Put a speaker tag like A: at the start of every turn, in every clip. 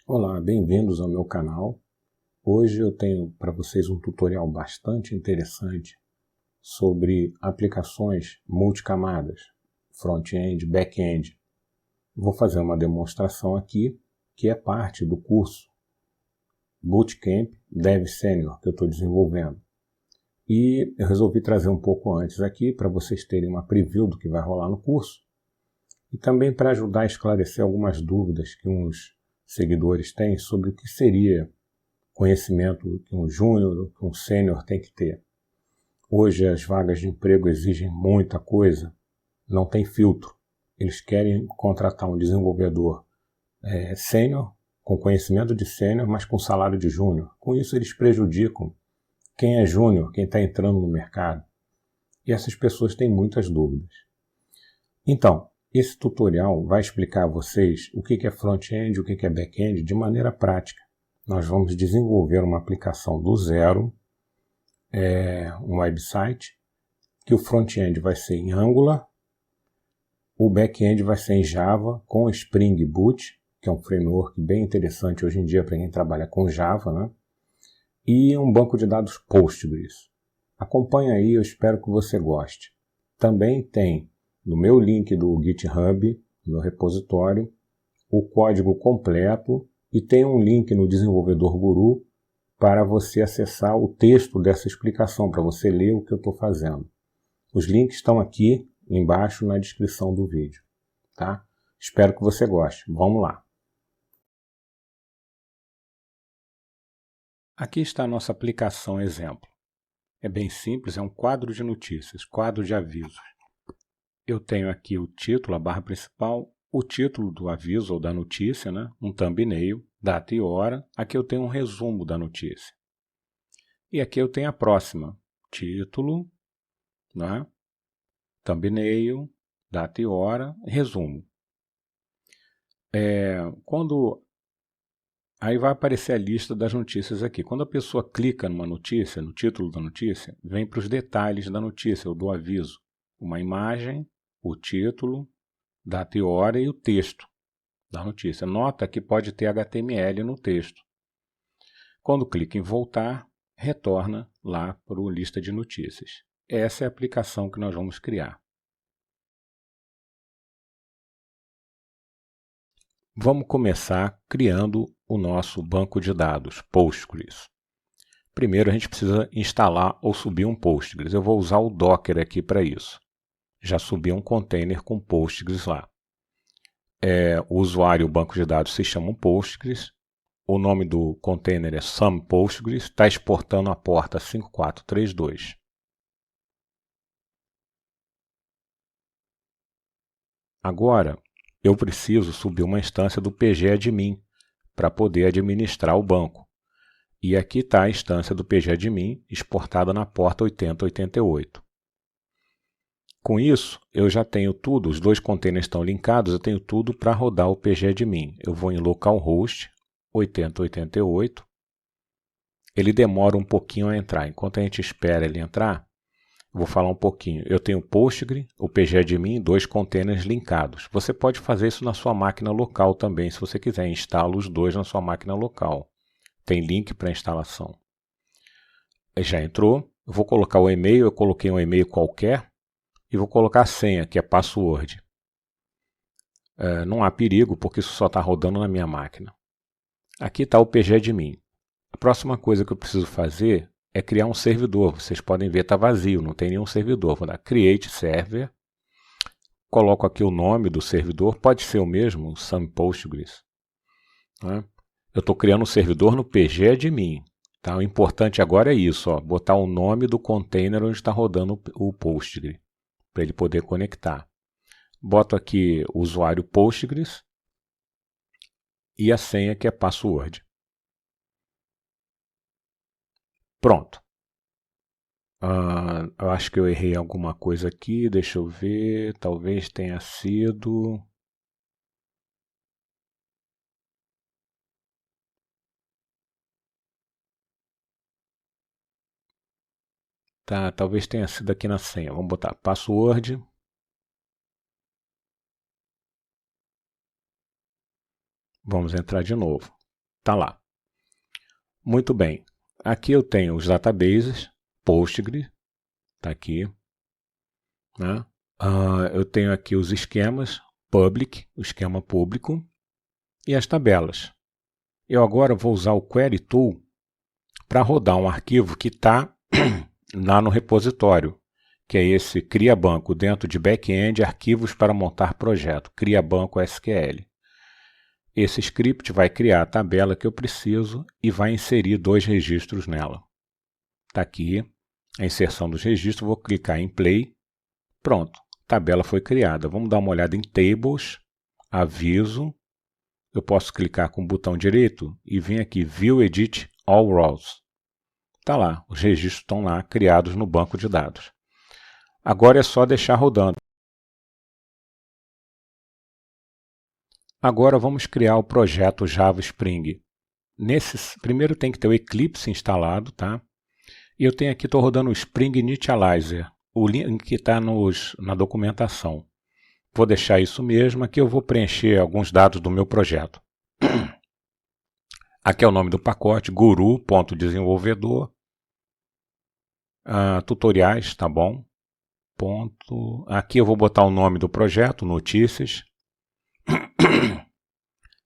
A: Olá, bem-vindos ao meu canal. Hoje eu tenho para vocês um tutorial bastante interessante sobre aplicações multicamadas, front-end, back-end. Vou fazer uma demonstração aqui que é parte do curso Bootcamp Dev Senior que eu estou desenvolvendo. E eu resolvi trazer um pouco antes aqui para vocês terem uma preview do que vai rolar no curso e também para ajudar a esclarecer algumas dúvidas que uns seguidores têm sobre o que seria conhecimento que um júnior, que um sênior tem que ter. Hoje as vagas de emprego exigem muita coisa, não tem filtro. Eles querem contratar um desenvolvedor sênior, com conhecimento de sênior, mas com salário de júnior. Com isso eles prejudicam quem é júnior, quem está entrando no mercado. E essas pessoas têm muitas dúvidas. Então, esse tutorial vai explicar a vocês o que é front-end e o que é back-end de maneira prática. Nós vamos desenvolver uma aplicação do zero, um website, que o front-end vai ser em Angular, o back-end vai ser em Java com Spring Boot, que é um framework bem interessante hoje em dia para quem trabalha com Java, né? E um banco de dados Postgres. Acompanhe aí, eu espero que você goste. Também tem no meu link do GitHub, no meu repositório, o código completo e tem um link no Desenvolvedor Guru para você acessar o texto dessa explicação, para você ler o que eu estou fazendo. Os links estão aqui embaixo na descrição do vídeo. Tá? Espero que você goste. Vamos lá. Aqui está a nossa aplicação exemplo. É bem simples, é um quadro de notícias, quadro de avisos. Eu tenho aqui o título, a barra principal, o título do aviso ou da notícia, né? Um thumbnail, data e hora. Aqui eu tenho um resumo da notícia. E aqui eu tenho a próxima, título, né? Thumbnail, data e hora, resumo. Aí vai aparecer a lista das notícias aqui. Quando a pessoa clica numa notícia, no título da notícia, vem para os detalhes da notícia ou do aviso. Uma imagem, o título, data e hora e o texto da notícia. Nota que pode ter HTML no texto. Quando clica em voltar, retorna lá para a lista de notícias. Essa é a aplicação que nós vamos criar. Vamos começar criando o nosso banco de dados, Postgres. Primeiro a gente precisa instalar ou subir um Postgres. Eu vou usar o Docker aqui para isso. Já subi um container com Postgres lá. O usuário, o banco de dados se chama Postgres. O nome do container é some Postgres. Está exportando a porta 5432. Agora, eu preciso subir uma instância do pgadmin para poder administrar o banco. E aqui está a instância do pgadmin exportada na porta 8088. Com isso, eu já tenho tudo, os dois containers estão linkados, eu tenho tudo para rodar o pgadmin. Eu vou em localhost 8088. Ele demora um pouquinho a entrar. Enquanto a gente espera ele entrar, eu vou falar um pouquinho. Eu tenho o Postgre, o pgadmin, dois containers linkados. Você pode fazer isso na sua máquina local também, se você quiser. Instala os dois na sua máquina local. Tem link para instalação. Já entrou. Eu vou colocar o e-mail, eu coloquei um e-mail qualquer. E vou colocar a senha, que é password. Não há perigo, porque isso só está rodando na minha máquina. Aqui está o pgadmin. A próxima coisa que eu preciso fazer é criar um servidor. Vocês podem ver, está vazio, não tem nenhum servidor. Vou dar create server. Coloco aqui o nome do servidor, pode ser o mesmo, o some Postgres. Né? Eu estou criando um servidor no pgadmin. Tá? O importante agora é isso, ó, botar o nome do container onde está rodando o Postgre, para ele poder conectar. Boto aqui o usuário Postgres e a senha que é password. Pronto. Eu acho que eu errei alguma coisa aqui, deixa eu ver, talvez tenha sido... Tá, talvez tenha sido aqui na senha. Vamos botar password. Vamos entrar de novo. Tá lá. Muito bem. Aqui eu tenho os databases, Postgre, tá aqui, né? Eu tenho aqui os esquemas, public, o esquema público, e as tabelas. Eu agora vou usar o Query Tool para rodar um arquivo que está lá no repositório, que é esse cria banco dentro de back-end, arquivos para montar projeto, cria banco SQL. Esse script vai criar a tabela que eu preciso e vai inserir 2 registros nela. Está aqui a inserção dos registros, vou clicar em play, pronto, a tabela foi criada. Vamos dar uma olhada em tables, aviso, eu posso clicar com o botão direito e vir aqui, View Edit All Rows. Está lá, os registros estão lá criados no banco de dados. Agora é só deixar rodando. Agora vamos criar o projeto Java Spring. Primeiro tem que ter o Eclipse instalado, tá? E eu tenho aqui, estou rodando o Spring Initializer, o link que está na documentação. Vou deixar isso mesmo, aqui eu vou preencher alguns dados do meu projeto. Aqui é o nome do pacote, guru.desenvolvedor, tutoriais, tá bom? Aqui eu vou botar o nome do projeto, notícias.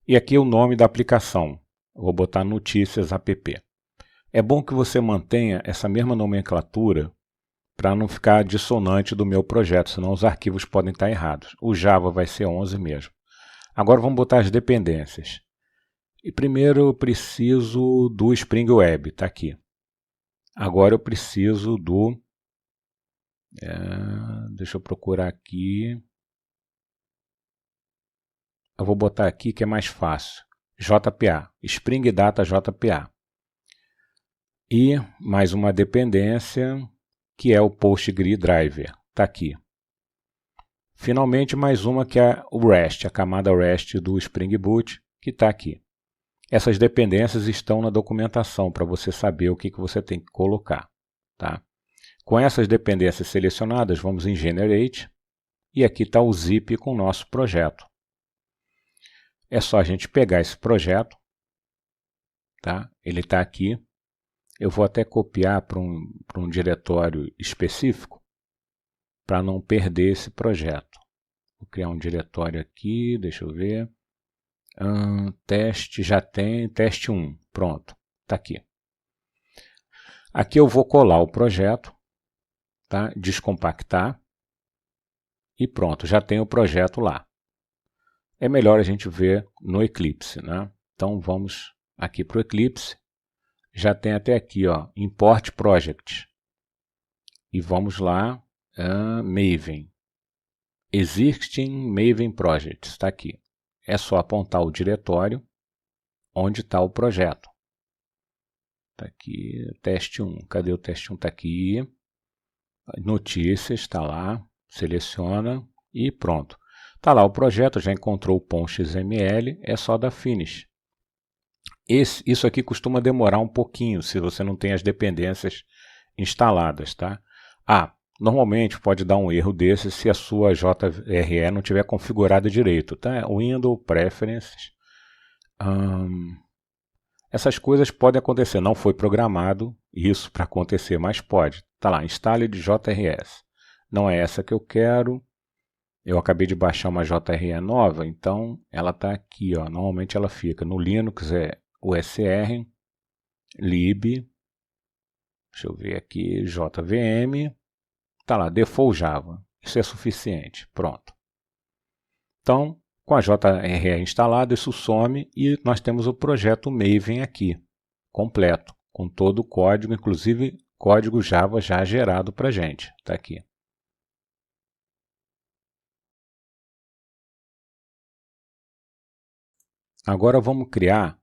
A: E aqui o nome da aplicação, eu vou botar notícias app. É bom que você mantenha essa mesma nomenclatura para não ficar dissonante do meu projeto, senão os arquivos podem estar errados. O Java vai ser 11 mesmo. Agora vamos botar as dependências. E primeiro eu preciso do Spring Web, está aqui. Agora eu preciso do... deixa eu procurar aqui. Eu vou botar aqui que é mais fácil. JPA, Spring Data JPA. E mais uma dependência, que é o Postgre Driver. Está aqui. Finalmente, mais uma que é o REST, a camada REST do Spring Boot, que está aqui. Essas dependências estão na documentação para você saber o que você tem que colocar. Tá? Com essas dependências selecionadas, vamos em Generate, e aqui está o zip com o nosso projeto. É só a gente pegar esse projeto, tá? Ele está aqui. Eu vou até copiar para um diretório específico, para não perder esse projeto. Vou criar um diretório aqui, deixa eu ver. Teste, já tem, teste 1, pronto, está aqui. Aqui eu vou colar o projeto, tá? Descompactar, e pronto, já tem o projeto lá. É melhor a gente ver no Eclipse, né? Então vamos aqui para o Eclipse. Já tem até aqui, ó, Import Project. E vamos lá, Maven. Existing Maven Project, está aqui. É só apontar o diretório onde está o projeto. Está aqui, teste 1. Cadê o teste 1? Está aqui. Notícias, está lá. Seleciona e pronto. Está lá o projeto, já encontrou o .xml, é só dar Finish. Isso aqui costuma demorar um pouquinho, se você não tem as dependências instaladas, tá? Normalmente pode dar um erro desse se a sua JRE não tiver configurada direito, tá? Windows, Preferences. Essas coisas podem acontecer, não foi programado isso para acontecer, mas pode. Tá lá, instale de JRS. Não é essa que eu quero. Eu acabei de baixar uma JRE nova, então ela está aqui, ó. Normalmente ela fica no Linux, é USR, lib, deixa eu ver aqui, JVM, está lá, default Java. Isso é suficiente, pronto. Então, com a JRE instalada, isso some e nós temos o projeto Maven aqui, completo, com todo o código, inclusive código Java já gerado para a gente, está aqui. Agora vamos criar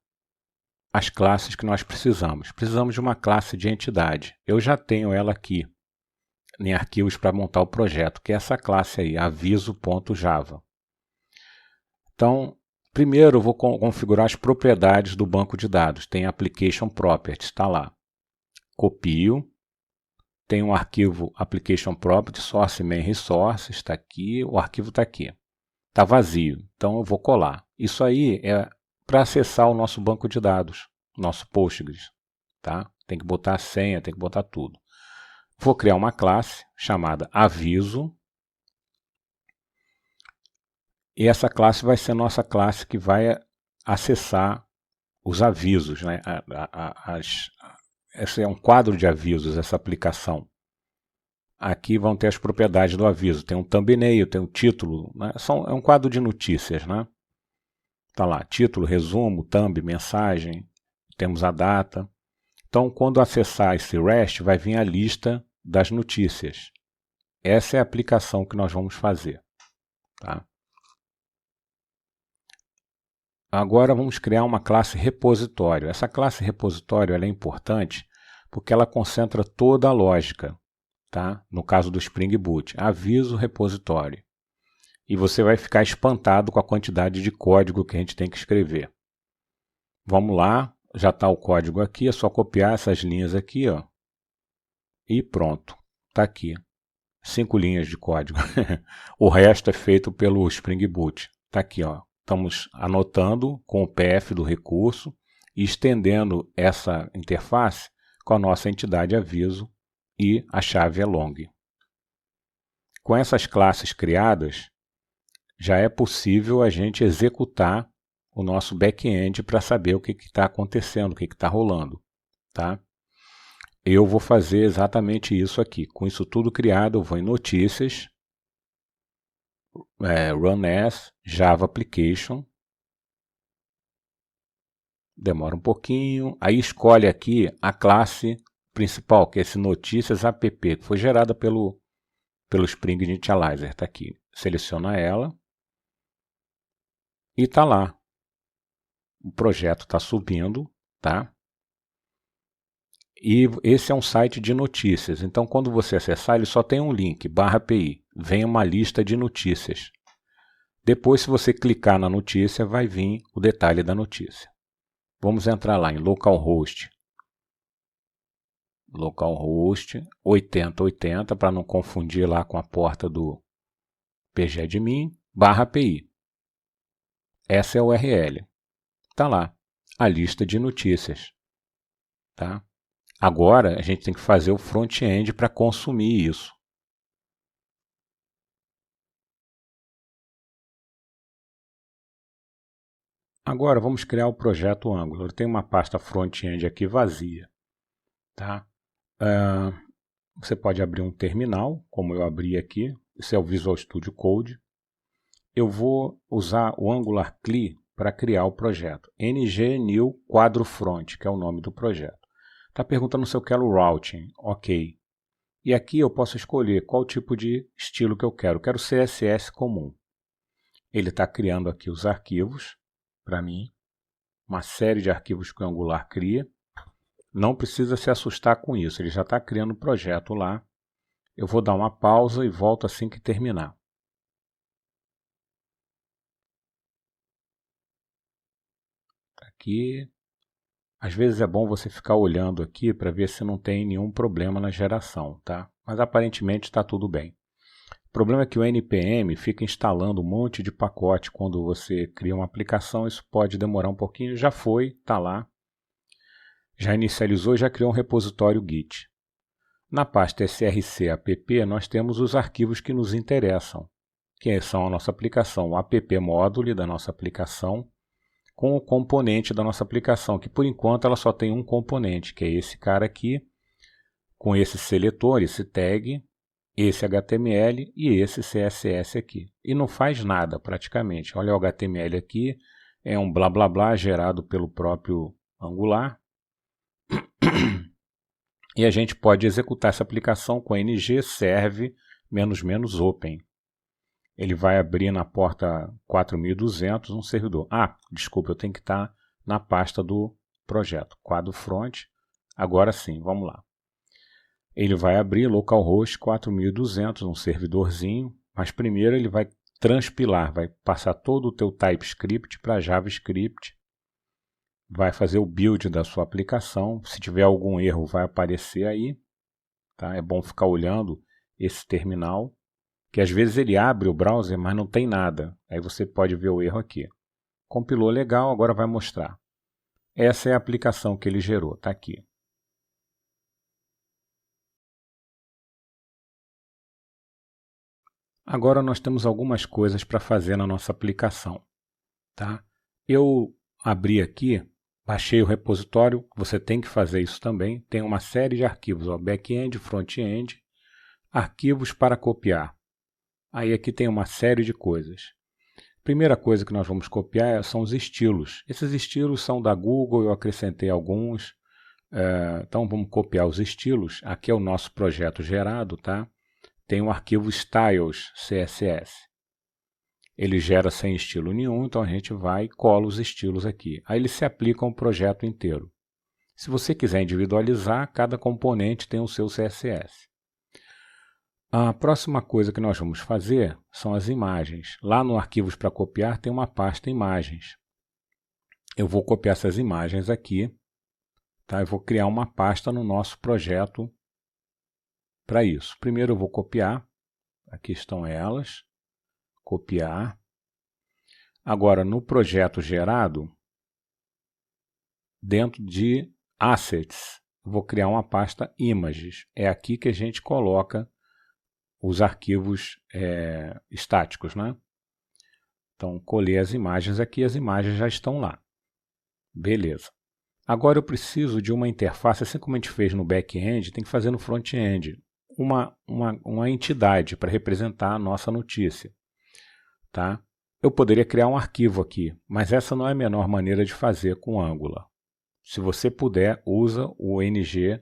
A: as classes que nós precisamos. Precisamos de uma classe de entidade. Eu já tenho ela aqui em arquivos para montar o projeto, que é essa classe aí, aviso.java. Então, primeiro eu vou configurar as propriedades do banco de dados. Tem Application Properties, está lá. Copio. Tem um arquivo Application Properties, Source Main Resources, está aqui. O arquivo está aqui. Está vazio, então eu vou colar. Isso aí é para acessar o nosso banco de dados, nosso Postgres. Tá? Tem que botar a senha, tem que botar tudo. Vou criar uma classe chamada aviso. E essa classe vai ser a nossa classe que vai acessar os avisos, né? Esse é um quadro de avisos, essa aplicação. Aqui vão ter as propriedades do aviso. Tem um thumbnail, tem um título. Né? É um quadro de notícias. Né? Tá lá, título, resumo, thumb, mensagem. Temos a data. Então, quando acessar esse REST, vai vir a lista das notícias. Essa é a aplicação que nós vamos fazer. Tá? Agora vamos criar uma classe repositório. Essa classe repositório ela é importante porque ela concentra toda a lógica. Tá? No caso do Spring Boot, aviso repositório. E você vai ficar espantado com a quantidade de código que a gente tem que escrever. Vamos lá, já está o código aqui, é só copiar essas linhas aqui, ó, e pronto, está aqui. 5 linhas de código. O resto é feito pelo Spring Boot. Está aqui, ó. Estamos anotando com o PF do recurso e estendendo essa interface com a nossa entidade aviso e a chave é long. Com essas classes criadas, já é possível a gente executar o nosso back-end para saber o que está acontecendo, o que está rolando. Tá? Eu vou fazer exatamente isso aqui. Com isso tudo criado, eu vou em notícias, run as, Java Application. Demora um pouquinho. Aí escolhe aqui a classe principal, que é esse notícias app, que foi gerada pelo Spring Initializer. Está aqui. Seleciona ela. E está lá. O projeto está subindo. Tá? E esse é um site de notícias. Então, quando você acessar, ele só tem um link, /API. Vem uma lista de notícias. Depois, se você clicar na notícia, vai vir o detalhe da notícia. Vamos entrar lá em localhost. Localhost 8080, para não confundir lá com a porta do pgadmin, /API. Essa é a URL. Está lá, a lista de notícias. Tá? Agora, a gente tem que fazer o front-end para consumir isso. Agora, vamos criar o projeto Angular. Tem uma pasta front-end aqui vazia. Tá? Você pode abrir um terminal, como eu abri aqui. Esse é o Visual Studio Code. Eu vou usar o Angular CLI para criar o projeto. ng new quadro front, que é o nome do projeto. Está perguntando se eu quero routing. Ok. E aqui eu posso escolher qual tipo de estilo que eu quero. Eu quero CSS comum. Ele está criando aqui os arquivos para mim. Uma série de arquivos que o Angular cria. Não precisa se assustar com isso. Ele já está criando o projeto lá. Eu vou dar uma pausa e volto assim que terminar. Aqui. Às vezes é bom você ficar olhando aqui para ver se não tem nenhum problema na geração, tá? Mas aparentemente está tudo bem. O problema é que o NPM fica instalando um monte de pacote quando você cria uma aplicação, isso pode demorar um pouquinho, já foi, está lá. Já inicializou e já criou um repositório Git. Na pasta src app nós temos os arquivos que nos interessam, que são a nossa aplicação, o app módulo da nossa aplicação, com o componente da nossa aplicação, que por enquanto ela só tem um componente, que é esse cara aqui, com esse seletor, esse tag, esse HTML e esse CSS aqui. E não faz nada praticamente. Olha o HTML aqui, é um blá blá blá gerado pelo próprio Angular. E a gente pode executar essa aplicação com ng serve ---- open. Ele vai abrir na porta 4200 um servidor. Desculpa, eu tenho que estar na pasta do projeto. Quadro front. Agora sim, vamos lá. Ele vai abrir localhost 4200, um servidorzinho, mas primeiro ele vai transpilar, vai passar todo o teu TypeScript para JavaScript, vai fazer o build da sua aplicação. Se tiver algum erro vai aparecer aí. Tá? É bom ficar olhando esse terminal, que às vezes ele abre o browser, mas não tem nada. Aí você pode ver o erro aqui. Compilou legal, agora vai mostrar. Essa é a aplicação que ele gerou, está aqui. Agora nós temos algumas coisas para fazer na nossa aplicação. Tá? Eu abri aqui, baixei o repositório, você tem que fazer isso também. Tem uma série de arquivos, back-end, front-end, arquivos para copiar. Aí aqui tem uma série de coisas. Primeira coisa que nós vamos copiar são os estilos. Esses estilos são da Google, eu acrescentei alguns. Então vamos copiar os estilos. Aqui é o nosso projeto gerado, tá? Tem o arquivo styles CSS. Ele gera sem estilo nenhum, então a gente vai e cola os estilos aqui. Aí ele se aplica ao projeto inteiro. Se você quiser individualizar, cada componente tem o seu CSS. A próxima coisa que nós vamos fazer são as imagens. Lá no Arquivos para Copiar tem uma pasta Imagens. Eu vou copiar essas imagens aqui. Tá? Eu vou criar uma pasta no nosso projeto para isso. Primeiro eu vou copiar. Aqui estão elas. Copiar. Agora, no projeto gerado, dentro de Assets, eu vou criar uma pasta Images. É aqui que a gente coloca os arquivos estáticos, né? Então, colei as imagens aqui, as imagens já estão lá. Beleza. Agora eu preciso de uma interface, assim como a gente fez no back-end, tem que fazer no front-end, uma entidade para representar a nossa notícia. Tá? Eu poderia criar um arquivo aqui, mas essa não é a menor maneira de fazer com Angular. Se você puder, usa o NG,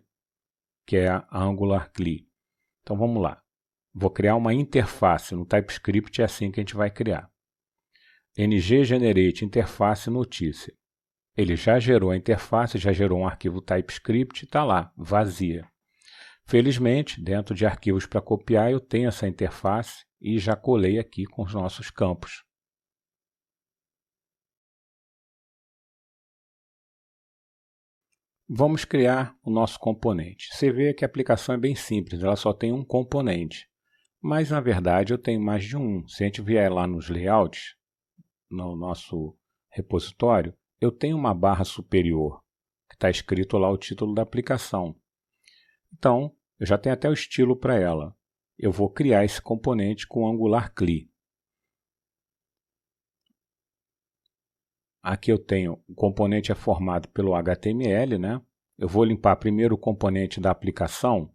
A: que é a Angular CLI. Então vamos lá. Vou criar uma interface no TypeScript, é assim que a gente vai criar. ng generate interface notícia. Ele já gerou a interface, já gerou um arquivo TypeScript, está lá, vazia. Felizmente, dentro de arquivos para copiar, eu tenho essa interface e já colei aqui com os nossos campos. Vamos criar o nosso componente. Você vê que a aplicação é bem simples, ela só tem um componente. Mas, na verdade, eu tenho mais de um. Se a gente vier lá nos layouts, no nosso repositório, eu tenho uma barra superior, que está escrito lá o título da aplicação. Então, eu já tenho até o estilo para ela. Eu vou criar esse componente com Angular CLI. Aqui eu tenho, o componente é formado pelo HTML, né? Eu vou limpar primeiro o componente da aplicação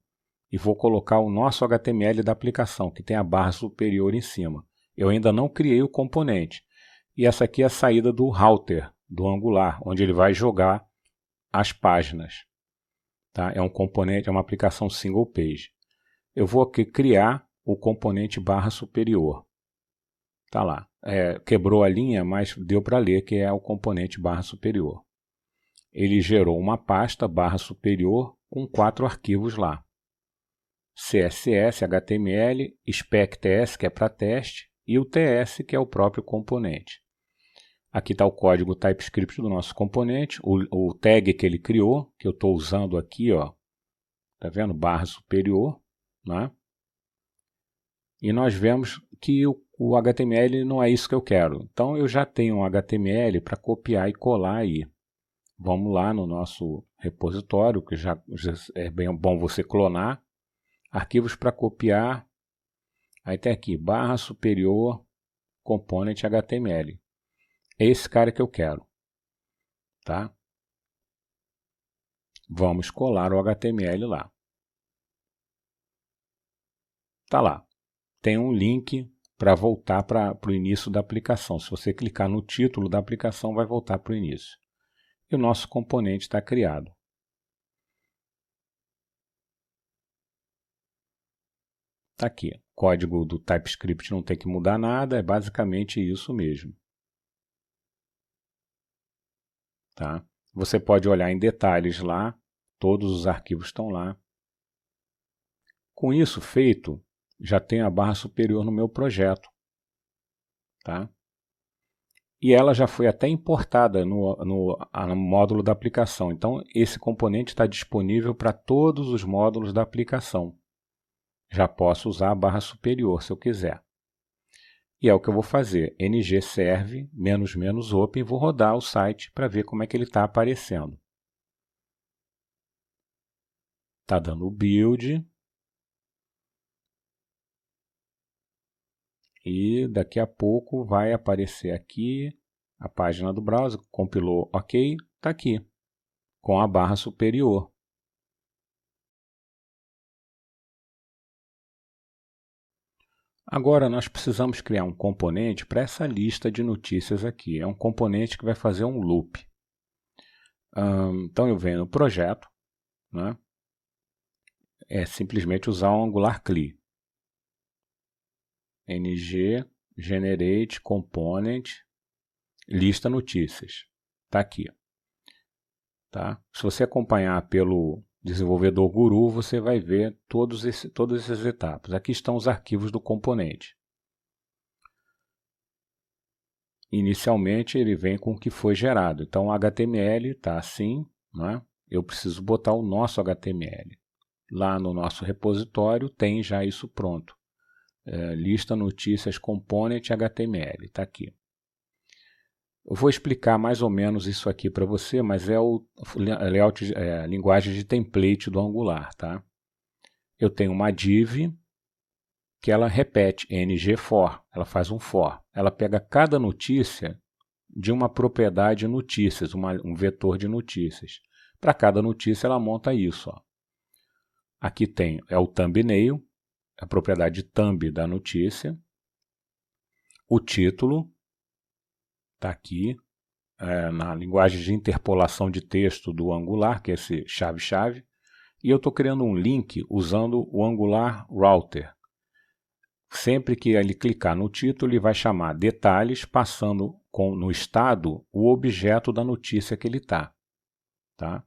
A: e vou colocar o nosso HTML da aplicação, que tem a barra superior em cima. Eu ainda não criei o componente. E essa aqui é a saída do router, do Angular, onde ele vai jogar as páginas. Tá? É um componente, é uma aplicação single page. Eu vou aqui criar o componente barra superior. Tá lá. Quebrou a linha, mas deu para ler que é o componente barra superior. Ele gerou uma pasta barra superior com 4 arquivos lá. CSS, HTML, spec.ts, que é para teste, e o TS, que é o próprio componente. Aqui está o código TypeScript do nosso componente, o tag que ele criou, que eu estou usando aqui, ó, tá vendo? Barra superior, né? E nós vemos que o HTML não é isso que eu quero. Então eu já tenho um HTML para copiar e colar aí. Vamos lá no nosso repositório, que já é bem bom você clonar. Arquivos para copiar. Aí tem aqui, barra superior, component HTML. É esse cara que eu quero. Tá? Vamos colar o HTML lá. Tá lá. Tem um link para voltar para o início da aplicação. Se você clicar no título da aplicação, vai voltar para o início. E o nosso componente está criado. Está aqui. O código do TypeScript não tem que mudar nada, é basicamente isso mesmo. Tá? Você pode olhar em detalhes lá, todos os arquivos estão lá. Com isso feito, já tenho a barra superior no meu projeto. Tá? E ela já foi até importada no módulo da aplicação. Então, esse componente está disponível para todos os módulos da aplicação. Já posso usar a barra superior se eu quiser. E é o que eu vou fazer, ng serve ---- open, vou rodar o site para ver como é que ele está aparecendo. Está dando o build. E daqui a pouco vai aparecer aqui a página do browser, compilou ok, está aqui, com a barra superior. Agora nós precisamos criar um componente para essa lista de notícias aqui. É um componente que vai fazer um loop. Então eu venho no projeto, né? É simplesmente usar o Angular CLI. ng generate component lista notícias. Está aqui. Tá? Se você acompanhar pelo desenvolvedor Guru, você vai ver todas essas etapas. Aqui estão os arquivos do componente. Inicialmente ele vem com o que foi gerado. Então o HTML está assim, né? Eu preciso botar o nosso HTML. Lá no nosso repositório tem já isso pronto. Lista notícias component HTML, está aqui. Eu vou explicar mais ou menos isso aqui para você, mas é a linguagem de template do Angular, tá? Eu tenho uma div que ela repete ng for, ela faz um for. Ela pega cada notícia de uma propriedade notícias, um vetor de notícias. Para cada notícia ela monta isso, ó. Aqui tem o thumbnail, a propriedade thumb da notícia, o título, está aqui, na linguagem de interpolação de texto do Angular, que é esse chave-chave, e eu estou criando um link usando o Angular Router. Sempre que ele clicar no título, ele vai chamar detalhes, passando no estado o objeto da notícia que ele está. Tá?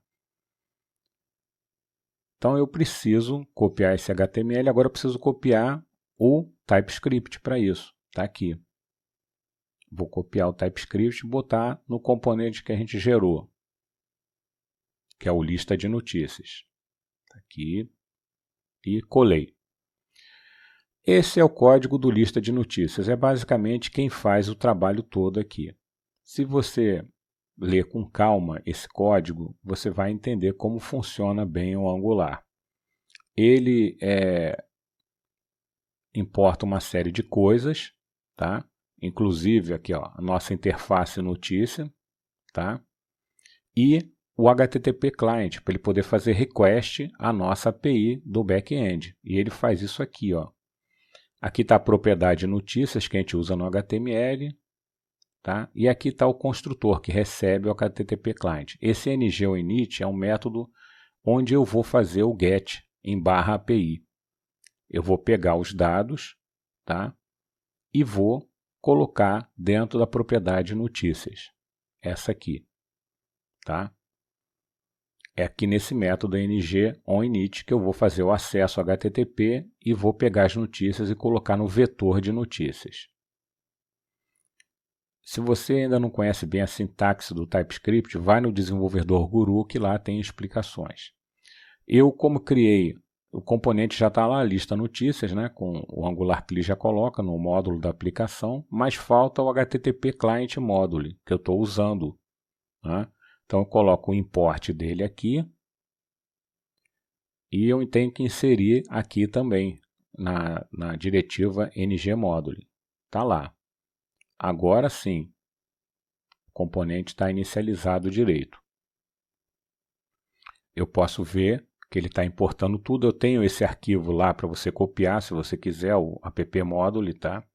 A: Então eu preciso copiar esse HTML, agora eu preciso copiar o TypeScript para isso. Está aqui. Vou copiar o TypeScript e botar no componente que a gente gerou, que é o lista de notícias. Tá aqui. E colei. Esse é o código do lista de notícias. É basicamente quem faz o trabalho todo aqui. Se você ler com calma esse código, você vai entender como funciona bem o Angular. Ele importa uma série de coisas, tá? Inclusive aqui, ó, a nossa interface notícia, tá? E o HTTP client, para ele poder fazer request à nossa API do back-end. E ele faz isso aqui, ó. Aqui está a propriedade notícias que a gente usa no HTML, tá? E aqui está o construtor que recebe o HTTP client. Esse ng ou init é um método onde eu vou fazer o get em barra API. Eu vou pegar os dados, tá? E vou colocar dentro da propriedade notícias. Essa aqui, tá? É aqui nesse método ng onInit que eu vou fazer o acesso ao HTTP e vou pegar as notícias e colocar no vetor de notícias. Se você ainda não conhece bem a sintaxe do TypeScript, vai no desenvolvedor Guru que lá tem explicações. Eu, como criei, o componente já está lá, a lista notícias, né, com o Angular CLI já coloca no módulo da aplicação, mas falta o HTTP Client Module, que eu estou usando, né? Então eu coloco o import dele aqui e eu tenho que inserir aqui também na diretiva ng-module. Está lá. Agora sim, o componente está inicializado direito. Eu posso ver que ele está importando tudo. Eu tenho esse arquivo lá para você copiar, se você quiser, o app-module, tá?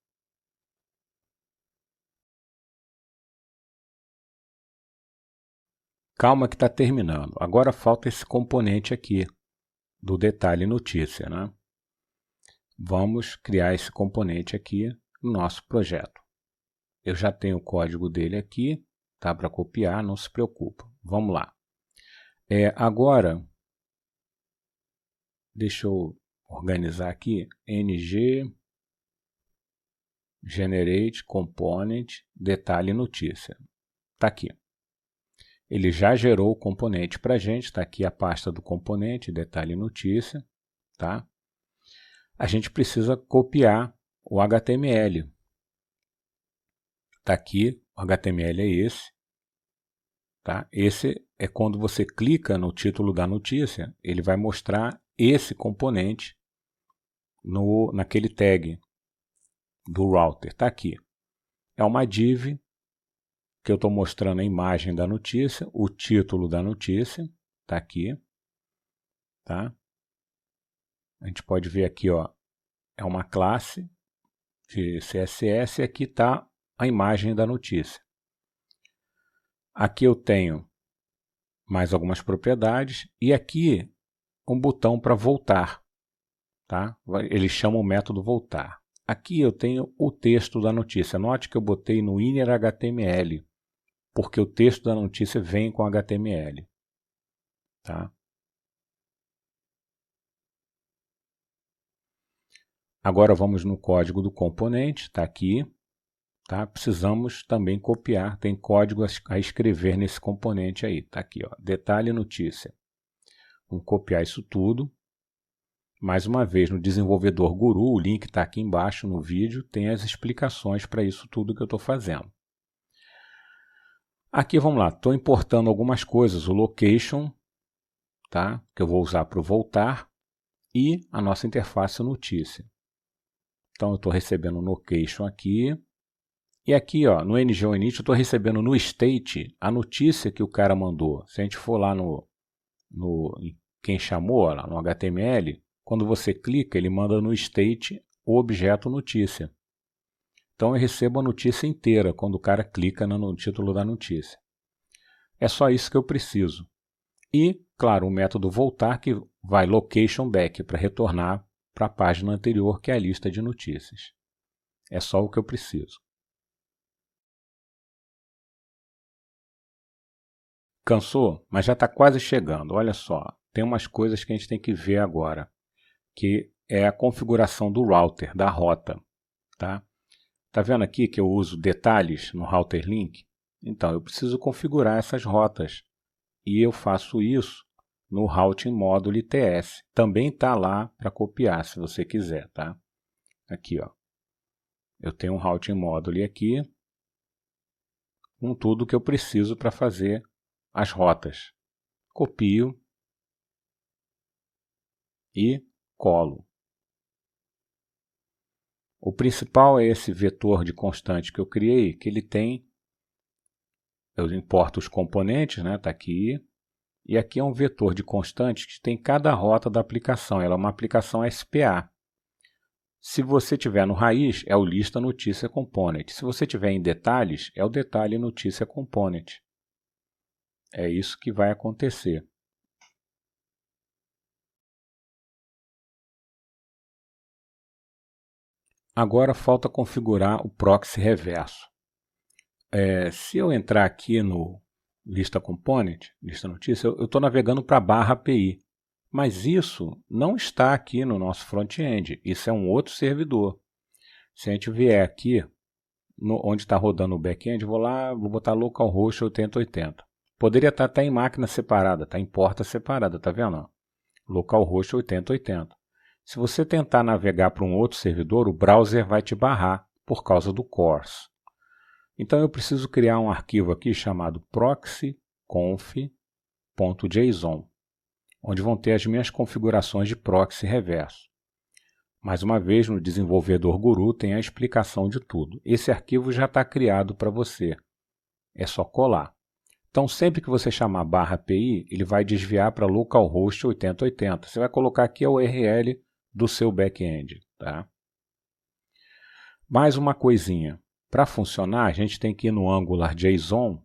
A: Calma que está terminando. Agora falta esse componente aqui, do detalhe notícia, né? Vamos criar esse componente aqui no nosso projeto. Eu já tenho o código dele aqui, tá? Para copiar, não se preocupa. Vamos lá. Agora, deixa eu organizar aqui, ng generate component detalhe notícia. Está aqui. Ele já gerou o componente para a gente, está aqui a pasta do componente, detalhe notícia, tá? A gente precisa copiar o HTML. Está aqui, o HTML é esse. Tá? Esse é quando você clica no título da notícia, ele vai mostrar esse componente naquele tag do router. Está aqui. É uma div que eu estou mostrando a imagem da notícia, o título da notícia, está aqui. Tá? A gente pode ver aqui, ó, é uma classe de CSS e aqui está a imagem da notícia. Aqui eu tenho mais algumas propriedades e aqui um botão para voltar. Tá? Ele chama o método voltar. Aqui eu tenho o texto da notícia. Note que eu botei no inner HTML, porque o texto da notícia vem com HTML. Tá? Agora vamos no código do componente, está aqui. Tá? Precisamos também copiar, tem código a escrever nesse componente aí. Está aqui, ó, detalhe notícia. Vamos copiar isso tudo. Mais uma vez, no Desenvolvedor Guru, o link está aqui embaixo no vídeo, tem as explicações para isso tudo que eu estou fazendo. Aqui, vamos lá, estou importando algumas coisas, o location, tá? Que eu vou usar para o voltar, e a nossa interface notícia. Então, eu estou recebendo o location aqui, e aqui, ó, no NGOinit, eu estou recebendo no state a notícia que o cara mandou. Se a gente for lá em quem chamou, lá no HTML, quando você clica, ele manda no state o objeto notícia. Então eu recebo a notícia inteira quando o cara clica no título da notícia. É só isso que eu preciso. E, claro, o método voltar que vai location back para retornar para a página anterior, que é a lista de notícias. É só o que eu preciso. Cansou? Mas já está quase chegando. Olha só, tem umas coisas que a gente tem que ver agora, que é a configuração do router, da rota. Tá? Tá vendo aqui que eu uso detalhes no router link? Então, eu preciso configurar essas rotas. E eu faço isso no routing módulo ITS. Também está lá para copiar, se você quiser. Tá? Aqui, ó. Eu tenho um routing módulo aqui, com tudo que eu preciso para fazer as rotas. Copio e colo. O principal é esse vetor de constante que eu criei, que ele tem, eu importo os componentes, né, tá aqui, e aqui é um vetor de constante que tem cada rota da aplicação, ela é uma aplicação SPA. Se você tiver no raiz, é o lista notícia component. Se você tiver em detalhes, é o detalhe notícia component. É isso que vai acontecer. Agora falta configurar o proxy reverso. Se eu entrar aqui no lista component, lista notícia, eu estou navegando para barra API. Mas isso não está aqui no nosso front-end. Isso é um outro servidor. Se a gente vier aqui, onde está rodando o back-end, vou lá, vou botar localhost 8080. Poderia estar até em máquina separada, está em porta separada, tá vendo? Localhost 8080. Se você tentar navegar para um outro servidor, o browser vai te barrar por causa do CORS. Então eu preciso criar um arquivo aqui chamado proxyconf.json, onde vão ter as minhas configurações de proxy reverso. Mais uma vez, no Desenvolvedor Guru tem a explicação de tudo. Esse arquivo já está criado para você. É só colar. Então, sempre que você chamar barra API, ele vai desviar para localhost 8080. Você vai colocar aqui a URL do seu back-end. Tá? Mais uma coisinha. Para funcionar, a gente tem que ir no AngularJSON,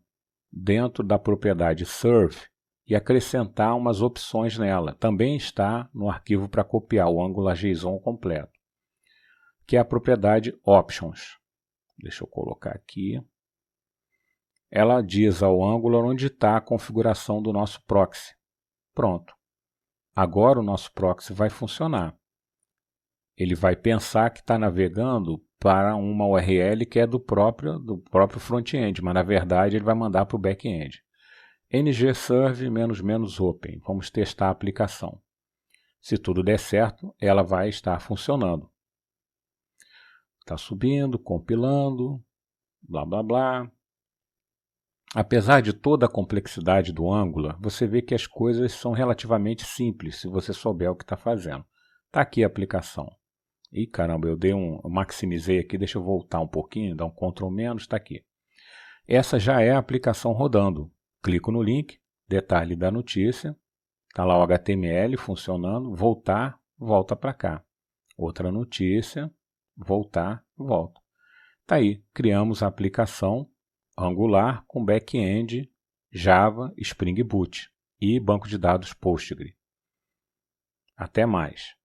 A: dentro da propriedade serve, e acrescentar umas opções nela. Também está no arquivo para copiar o AngularJSON completo, que é a propriedade options. Deixa eu colocar aqui. Ela diz ao Angular onde está a configuração do nosso proxy. Pronto. Agora o nosso proxy vai funcionar. Ele vai pensar que está navegando para uma URL que é do próprio front-end, mas na verdade ele vai mandar para o back-end. ngserve --open. Vamos testar a aplicação. Se tudo der certo, ela vai estar funcionando. Está subindo, compilando. blá blá blá. Apesar de toda a complexidade do Angular, você vê que as coisas são relativamente simples se você souber o que está fazendo. Está aqui a aplicação. Ih, caramba, eu maximizei aqui, deixa eu voltar um pouquinho, dar um Ctrl menos, está aqui. Essa já é a aplicação rodando. Clico no link, detalhe da notícia, está lá o HTML funcionando, voltar, volta para cá. Outra notícia, voltar, volta. Está aí, criamos a aplicação Angular com back-end Java, Spring Boot e banco de dados Postgre. Até mais.